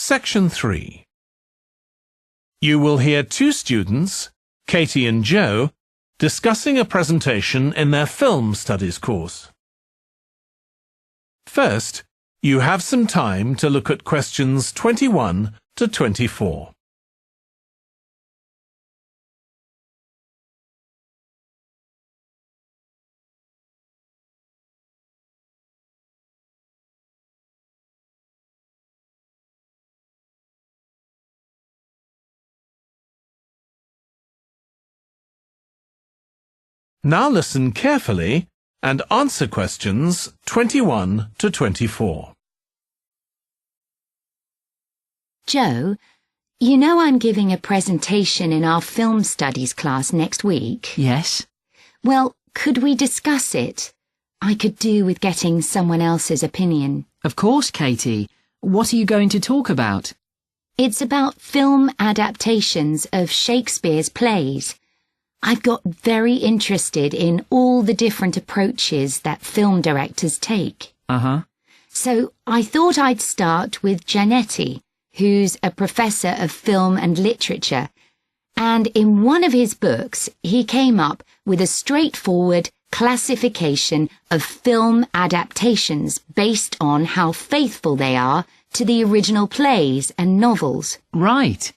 Section 3. You will hear two students, Katie and Joe, discussing a presentation in their film studies course. First, you have some time to look at questions 21 to 24. Now listen carefully and answer questions 21 to 24. Joe, you know I'm giving a presentation in our film studies class next week. Yes. Well, could we discuss it? I could do with getting someone else's opinion. Of course, Katie. What are you going to talk about? It's about film adaptations of Shakespeare's plays. I've got very interested in all the different approaches that film directors take. So I thought I'd start with Giannetti, who's a professor of film and literature, and in one of his books he came up with a straightforward classification of film adaptations based on how faithful they are to the original plays and novels. Right.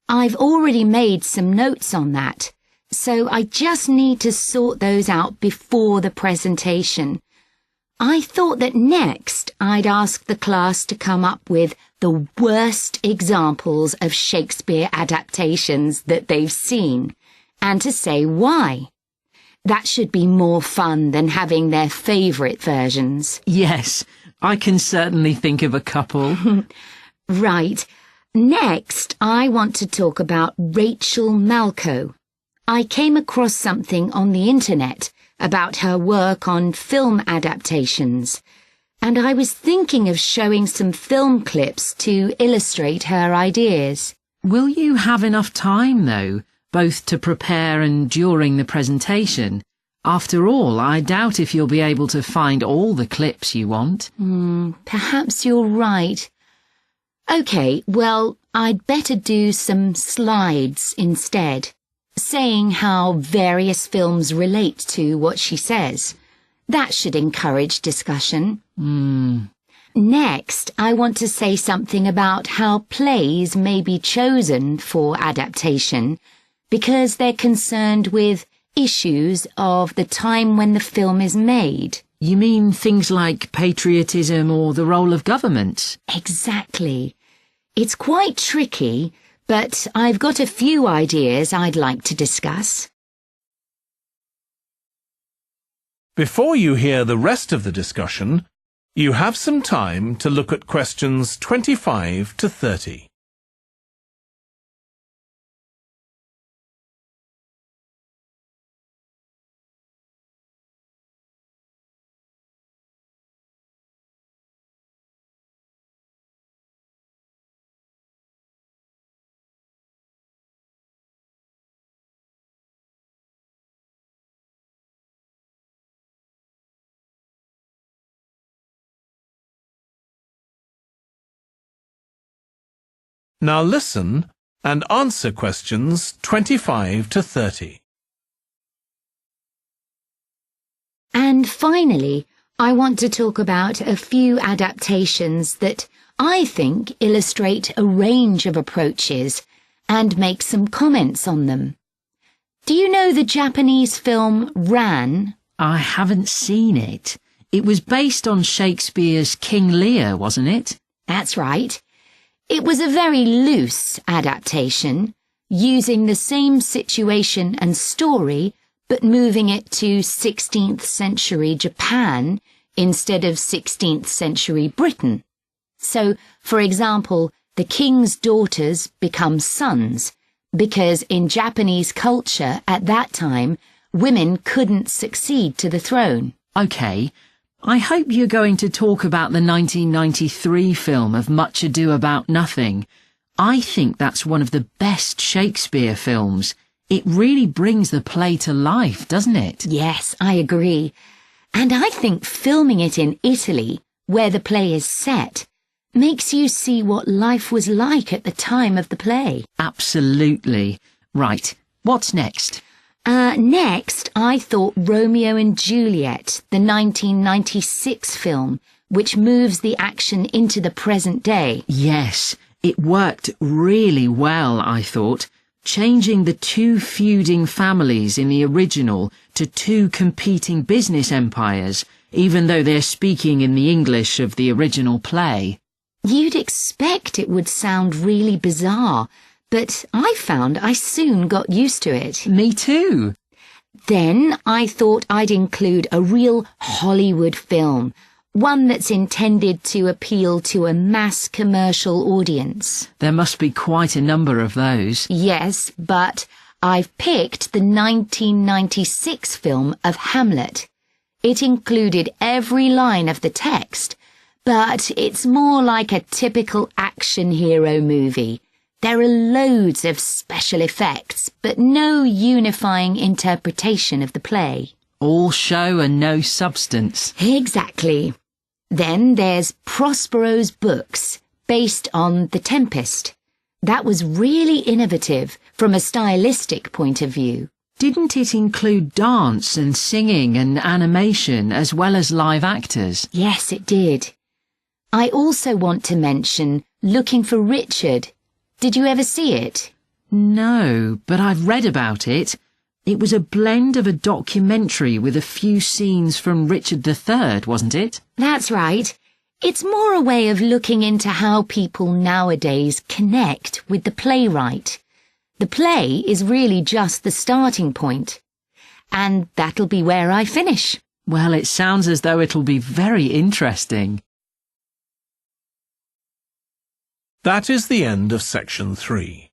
I've already made some notes on that, so I just need to sort those out before the presentation. I thought that next I'd ask the class to come up with the worst examples of Shakespeare adaptations that they've seen, and to say why. That should be more fun than having their favourite versions. Yes, I can certainly think of a couple. Right. Next, I want to talk about Rachel Malco. I came across something on the internet about her work on film adaptations, and I was thinking of showing some film clips to illustrate her ideas. Will you have enough time, though, both to prepare and during the presentation? After all, I doubt if you'll be able to find all the clips you want. Perhaps you're right. OK, well, I'd better do some slides instead, saying how various films relate to what she says. That should encourage discussion. Next, I want to say something about how plays may be chosen for adaptation because they're concerned with issues of the time when the film is made. You mean things like patriotism or the role of government? Exactly. It's quite tricky, but I've got a few ideas I'd like to discuss. Before you hear the rest of the discussion, you have some time to look at questions 25 to 30. Now listen and answer questions 25 to 30. And finally, I want to talk about a few adaptations that I think illustrate a range of approaches and make some comments on them. Do you know the Japanese film Ran? I haven't seen it. It was based on Shakespeare's King Lear, wasn't it? That's right. It was a very loose adaptation, using the same situation and story, but moving it to 16th century Japan instead of 16th century Britain. So, for example, the king's daughters become sons, because in Japanese culture at that time, women couldn't succeed to the throne. OK. I hope you're going to talk about the 1993 film of Much Ado About Nothing. I think that's one of the best Shakespeare films. It really brings the play to life, doesn't it? Yes, I agree. And I think filming it in Italy, where the play is set, Makes you see what life was like at the time of the play. Absolutely. Right, what's next? Next, I thought Romeo and Juliet, the 1996 film, which moves the action into the present day. Yes, it worked really well, I thought, changing the two feuding families in the original to two competing business empires, even though they're speaking in the English of the original play. You'd expect it would sound really bizarre, but I found I soon got used to it. Me too. Then I thought I'd include a real Hollywood film, one that's intended to appeal to a mass commercial audience. There must be quite a number of those. Yes, but I've picked the 1996 film of Hamlet. It included every line of the text, but it's more like a typical action hero movie. There are loads of special effects, but no unifying interpretation of the play. All show and no substance. Exactly. Then there's Prospero's books, based on The Tempest. That was really innovative from a stylistic point of view. Didn't it include dance and singing and animation as well as live actors? Yes, it did. I also want to mention Looking for Richard. Did you ever see it? No, but I've read about it. It was a blend of a documentary with a few scenes from Richard III, wasn't it? That's right. It's more a way of looking into how people nowadays connect with the playwright. The play is really just the starting point. And that'll be where I finish. Well, it sounds as though it'll be very interesting. That is the end of section 3.